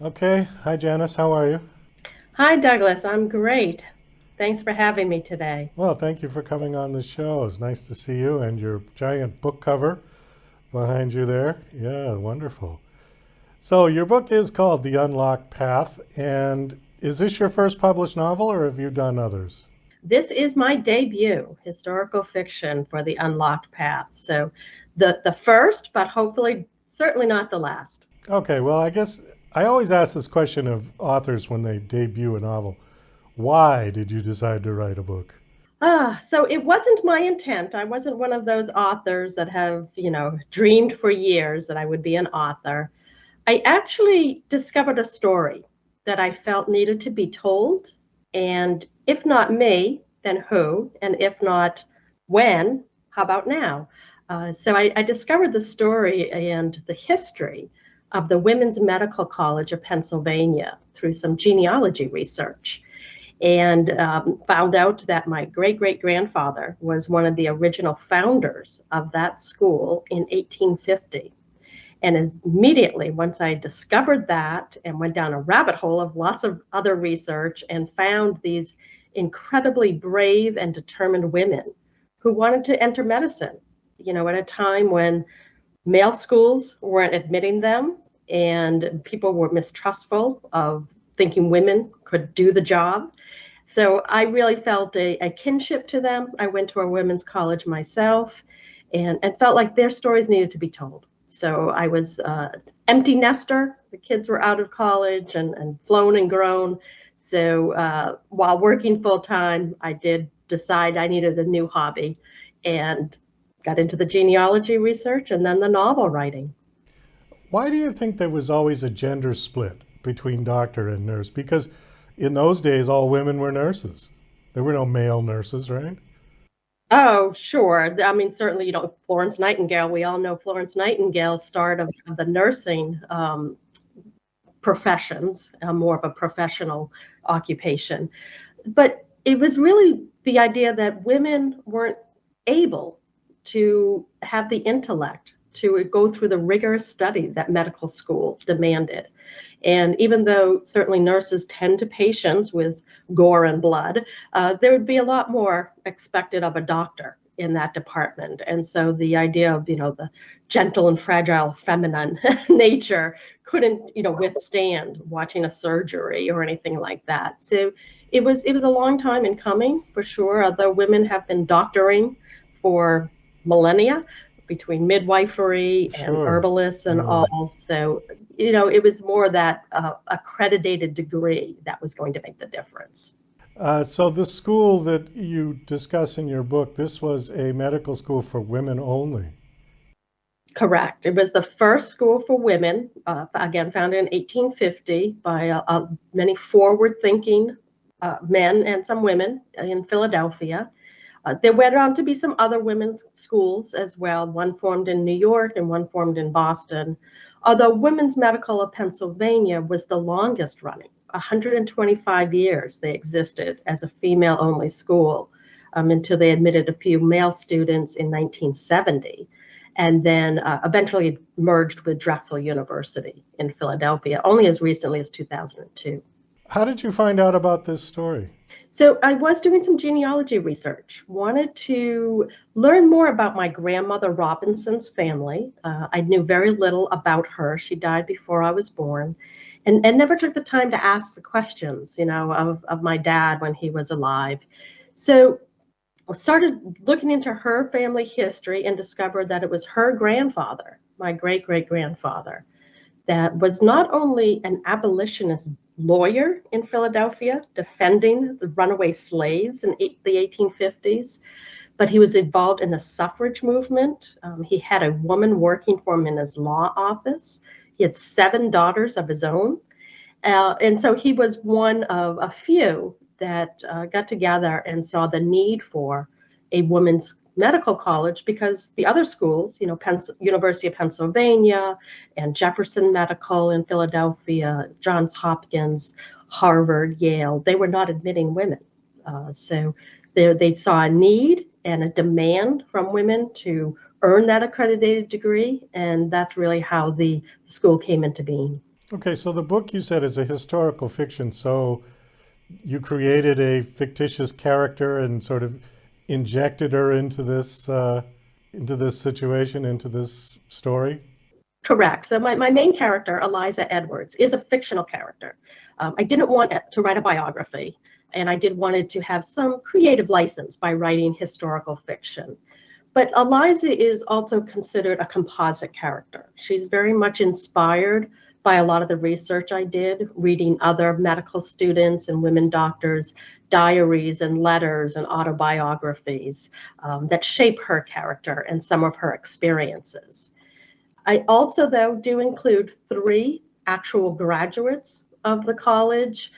Okay. Hi, Janice. How are you? Hi, Douglas. I'm great. Thanks for having me today. Well, thank you for coming on the show. It's nice to see you and your giant book cover behind you there. Yeah, wonderful. So, your book is called The Unlocked Path. And is this your first published novel or have you done others? This is my debut historical fiction for the Unlocked Path. So, the first, but hopefully, certainly not the last. Okay, well, I guess I always ask this question of authors when they debut a novel. Why did you decide to write a book? So it wasn't my intent. I wasn't one of those authors that have, dreamed for years that I would be an author. I actually discovered a story that I felt needed to be told. And if not me, then who? And if not when, how about now? So I discovered the story and the history of the Women's Medical College of Pennsylvania through some genealogy research and found out that my great great grandfather was one of the original founders of that school in 1850. And immediately, once I discovered that and went down a rabbit hole of lots of other research and found these incredibly brave and determined women who wanted to enter medicine, at a time when male schools weren't admitting them and people were mistrustful of thinking women could do the job. So I really felt a kinship to them. I went to a women's college myself and felt like their stories needed to be told. So I was empty nester. The kids were out of college and flown and grown. So while working full time, I did decide I needed a new hobby and got into the genealogy research and then the novel writing. Why do you think there was always a gender split between doctor and nurse? Because in those days, all women were nurses. There were no male nurses, right? Oh, sure. I mean, certainly, Florence Nightingale, we all know Florence Nightingale's start of the nursing professions, more of a professional occupation. But it was really the idea that women weren't able to have the intellect to go through the rigorous study that medical school demanded. And even though certainly nurses tend to patients with gore and blood, there would be a lot more expected of a doctor in that department. And so the idea of, the gentle and fragile feminine nature couldn't, withstand watching a surgery or anything like that. So it was a long time in coming for sure, although women have been doctoring for millennia between midwifery and Sure. herbalists and Yeah. all. So, it was more that accredited degree that was going to make the difference. So the school that you discuss in your book, this was a medical school for women only. Correct. It was the first school for women, again, founded in 1850 by many forward thinking men and some women in Philadelphia. There went on to be some other women's schools as well, one formed in New York and one formed in Boston. Although Women's Medical of Pennsylvania was the longest running, 125 years they existed as a female only school until they admitted a few male students in 1970 and then eventually merged with Drexel University in Philadelphia only as recently as 2002. How did you find out about this story? So I was doing some genealogy research, wanted to learn more about my grandmother Robinson's family. I knew very little about her. She died before I was born and never took the time to ask the questions, of my dad when he was alive. So I started looking into her family history and discovered that it was her grandfather, my great great grandfather, that was not only an abolitionist lawyer in Philadelphia defending the runaway slaves in the 1850s, but he was involved in the suffrage movement. He had a woman working for him in his law office. He had 7 daughters of his own. And so he was one of a few that got together and saw the need for a women's medical college because the other schools, University of Pennsylvania and Jefferson Medical in Philadelphia, Johns Hopkins, Harvard, Yale, they were not admitting women. So they saw a need and a demand from women to earn that accredited degree, and that's really how the school came into being. Okay, so the book you said is a historical fiction. So you created a fictitious character and sort of injected her into this situation, into this story. Correct. So my main character, Eliza Edwards, is a fictional character. I didn't want to write a biography, and I did wanted to have some creative license by writing historical fiction. But Eliza is also considered a composite character. She's very much inspired by a lot of the research I did, reading other medical students and women doctors' diaries and letters and autobiographies that shape her character and some of her experiences. I also, though, do include three actual graduates of the college.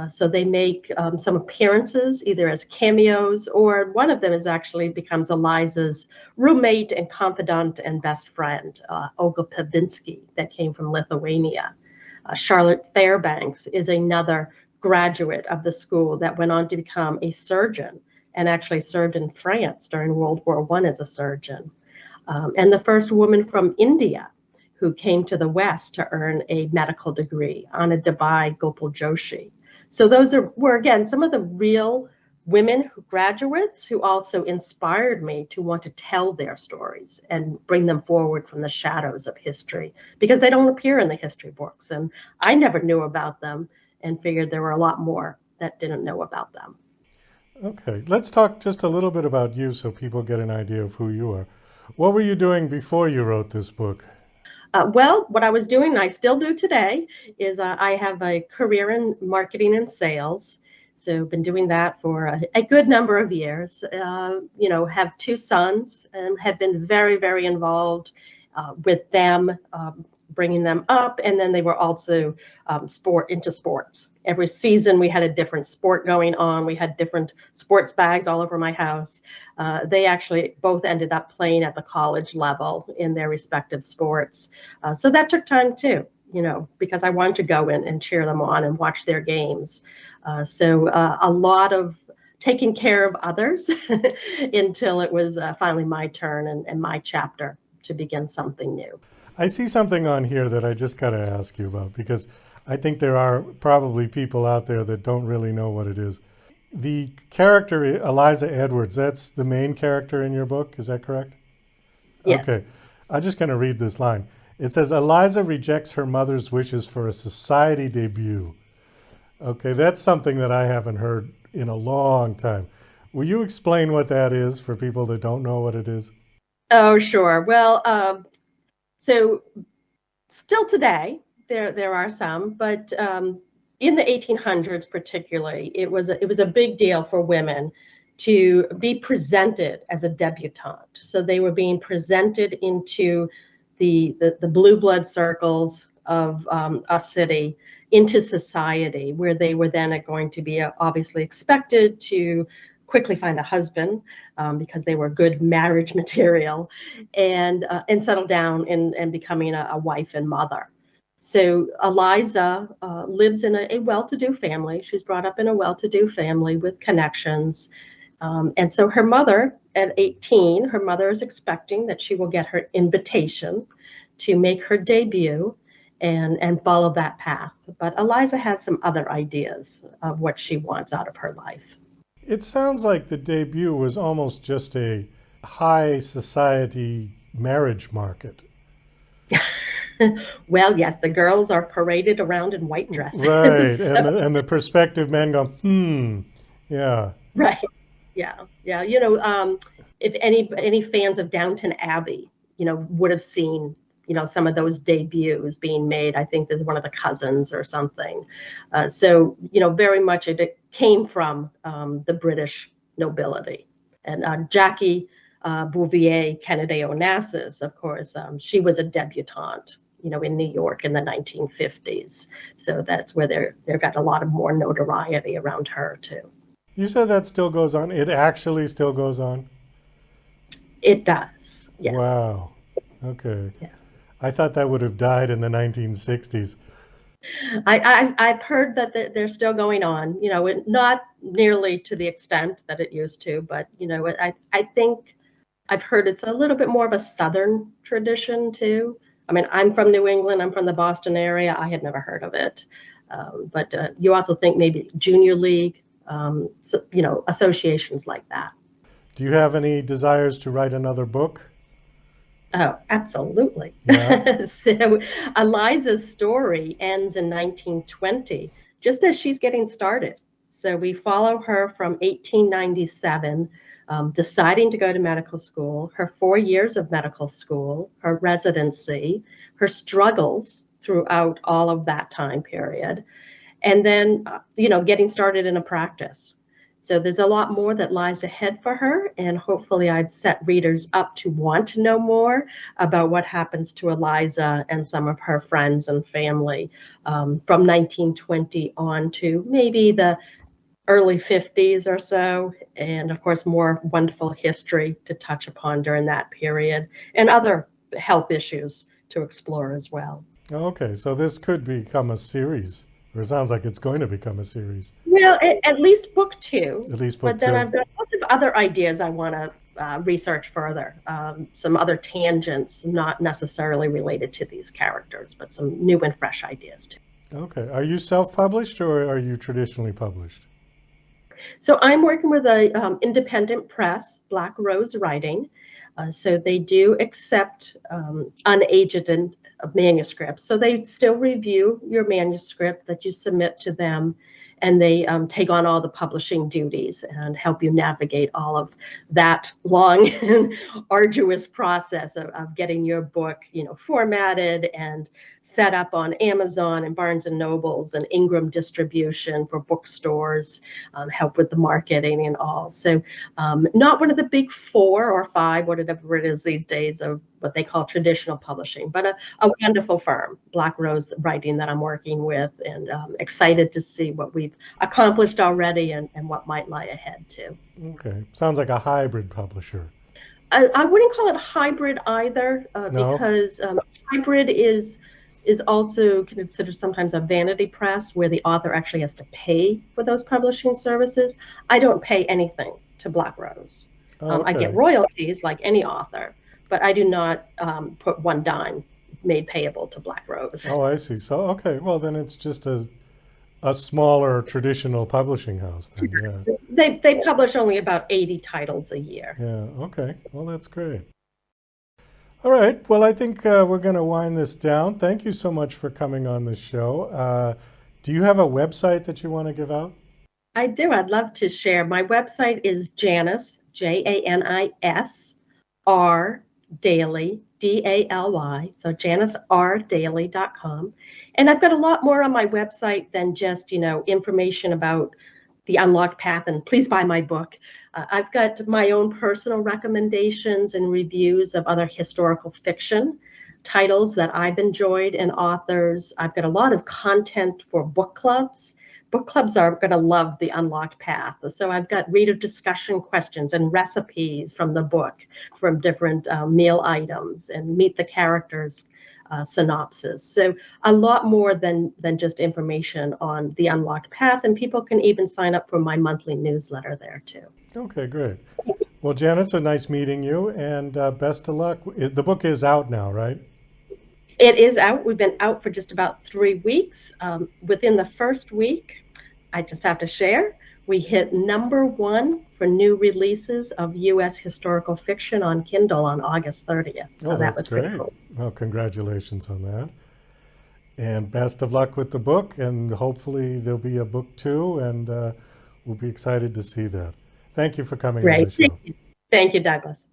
So they make some appearances either as cameos, or one of them is actually becomes Eliza's roommate and confidant and best friend, Olga Pavinsky, that came from Lithuania. Charlotte Fairbanks is another graduate of the school that went on to become a surgeon and actually served in France during World War I as a surgeon. And the first woman from India who came to the West to earn a medical degree, Anadebai Gopal Joshi. So were again some of the real women who graduates who also inspired me to want to tell their stories and bring them forward from the shadows of history, because they don't appear in the history books, and I never knew about them and figured there were a lot more that didn't know about them. Okay, let's talk just a little bit about you so people get an idea of who you are. What were you doing before you wrote this book? Well, what I was doing, and I still do today, is I have a career in marketing and sales. So I've been doing that for a good number of years. Have two sons and have been very, very involved with them, bringing them up. And then they were also into sports. Every season we had a different sport going on. We had different sports bags all over my house. They actually both ended up playing at the college level in their respective sports. So that took time too, because I wanted to go in and cheer them on and watch their games. So a lot of taking care of others until it was finally my turn and my chapter to begin something new. I see something on here that I just got to ask you about, because I think there are probably people out there that don't really know what it is. The character, Eliza Edwards, that's the main character in your book, is that correct? Yes. Okay, I'm just going to read this line. It says, Eliza rejects her mother's wishes for a society debut. Okay, that's something that I haven't heard in a long time. Will you explain what that is for people that don't know what it is? Oh, sure. Well, so still today, there are some, but in the 1800s particularly, it was a big deal for women to be presented as a debutante. So they were being presented into the blue blood circles of a city, into society, where they were then going to be obviously expected to quickly find a husband, because they were good marriage material, and settle down and becoming a wife and mother. So Eliza lives in a well-to-do family. She's brought up in a well-to-do family with connections. And so her mother, at 18, her mother is expecting that she will get her invitation to make her debut and follow that path. But Eliza has some other ideas of what she wants out of her life. It sounds like the debut was almost just a high society marriage market. Well, yes, the girls are paraded around in white dresses. Right, So, and the prospective men go, yeah. right. Yeah. Yeah. If any fans of Downton Abbey, would have seen, some of those debuts being made. I think there's one of the cousins or something. So, very much it came from the British nobility. And Jackie Bouvier Kennedy Onassis, of course, she was a debutante, in New York in the 1950s. So that's where they've got a lot of more notoriety around her too. You said that still goes on. It actually still goes on? It does, yes. Wow. Okay. Yeah. I thought that would have died in the 1960s. I've heard that they're still going on, not nearly to the extent that it used to, but, I think I've heard it's a little bit more of a Southern tradition too. I mean, I'm from New England, I'm from the Boston area, I had never heard of it. But you also think maybe junior league, so, associations like that. Do you have any desires to write another book? Oh, absolutely. Yeah. So Eliza's story ends in 1920, just as she's getting started. So we follow her from 1897, deciding to go to medical school, her 4 years of medical school, her residency, her struggles throughout all of that time period, and then, getting started in a practice. So there's a lot more that lies ahead for her, and hopefully I'd set readers up to want to know more about what happens to Eliza and some of her friends and family from 1920 on to maybe the early 50s or so, and of course more wonderful history to touch upon during that period, and other health issues to explore as well. Okay, so this could become a series, or it sounds like it's going to become a series. Well, at least book two. At least book But then two. I've got lots of other ideas I want to research further. Some other tangents, not necessarily related to these characters, but some new and fresh ideas too. Okay, are you self-published or are you traditionally published? So I'm working with a independent press, Black Rose Writing. So they do accept unaged manuscripts. So they still review your manuscript that you submit to them, and they take on all the publishing duties and help you navigate all of that long and arduous process of getting your book, formatted and set up on Amazon and Barnes and Nobles and Ingram distribution for bookstores, help with the marketing and all. So not one of the big 4 or 5, whatever it is these days, of what they call traditional publishing, but a wonderful firm, Black Rose Writing, that I'm working with, and excited to see what we've accomplished already and what might lie ahead too. Okay, sounds like a hybrid publisher. I wouldn't call it hybrid either, No? because hybrid is also considered sometimes a vanity press where the author actually has to pay for those publishing services. I don't pay anything to Black Rose. I get royalties like any author, but I do not put one dime made payable to Black Rose. Oh, I see. So, okay, well, then it's just a smaller traditional publishing house then, yeah. They publish only about 80 titles a year. Yeah, okay. Well, that's great. All right. Well, I think we're going to wind this down. Thank you so much for coming on the show. Do you have a website that you want to give out? I do. I'd love to share. My website is Janis, Janis, R, Daly, Daly, so janisrdaly.com. And I've got a lot more on my website than just, information about the Unlocked Path, and please buy my book. I've got my own personal recommendations and reviews of other historical fiction titles that I've enjoyed and authors. I've got a lot of content for book clubs. Book clubs are going to love the Unlocked Path. So I've got reader discussion questions and recipes from the book, from different meal items, and meet the characters synopsis. So a lot more than just information on the Unlocked Path, and people can even sign up for my monthly newsletter there too. Okay, great. Well, Janis, it was nice meeting you, and best of luck. The book is out now, right? It is out. We've been out for just about 3 weeks. Within the first week, I just have to share, we hit #1 for new releases of U.S. historical fiction on Kindle on August 30th. So that's was great. Cool. Well, congratulations on that. And best of luck with the book, and hopefully there'll be a book 2, and we'll be excited to see that. Thank you for coming on the show. Thank you, Douglas.